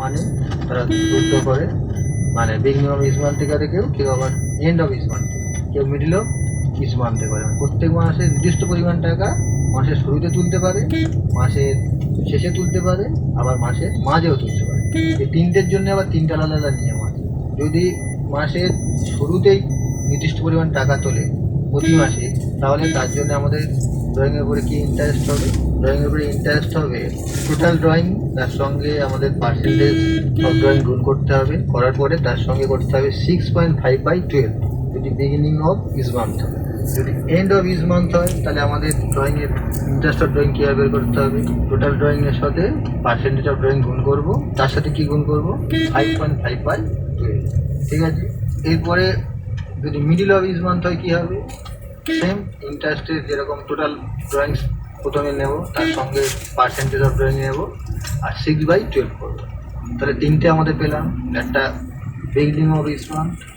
মানে তারা উল্টো করে, মানে বিগিনিং অফ ইচ মান্থ থেকে কেউ আবার এন্ড অফ ইচ মান্থ, কেউ মিডল অফ ইচ মান্থে করে। প্রত্যেক মাসে নির্দিষ্ট পরিমাণ টাকা মাসের শুরুতে তুলতে পারে, মাসের শেষে তুলতে পারে, আবার মাসের মাঝেও তুলতে পারে। এই তিনটের জন্য আবার তিনটা আলাদা আলাদা নিয়ম আছে। যদি মাসের শুরুতেই নির্দিষ্ট পরিমাণ টাকা তোলে প্রতি মাসে, তাহলে তার জন্য আমাদের ড্রয়িংয়ের উপরে কি ইন্টারেস্ট হবে? ড্রয়িংয়ের উপরে ইন্টারেস্ট হবে টোটাল ড্রয়িং, তার সঙ্গে আমাদের পার্সেন্টেজ অফ ড্রয়িং গুণ করতে হবে, করার পরে তার সঙ্গে করতে হবে 6.5/12 যদি বিগিনিং অফ ইচ মান্থ হয়। যদি এন্ড অফ ইচ মান্থ হয় তাহলে আমাদের ড্রয়িংয়ের ইন্টারেস্ট অফ ড্রয়িং কীভাবে বের করতে হবে? টোটাল ড্রয়িংয়ের সাথে পার্সেন্টেজ অফ ড্রয়িং গুণ করবো, তার সাথে কি গুণ করবো? 5.5/12। ঠিক আছে। এরপরে যদি মিডিল অফ ইচ মান্থ হয় কী হবে? সেম ইন্টারেস্টের যেরকম টোটাল ড্রয়িংস প্রথমে নেব, তার সঙ্গে পার্সেন্টেজ অফ ড্রয়িং নেব, আর 6/12 করবো। তাহলে তিনটে আমাদের পেলাম, একটা বিগিনিং অফ ইচ মান্থ,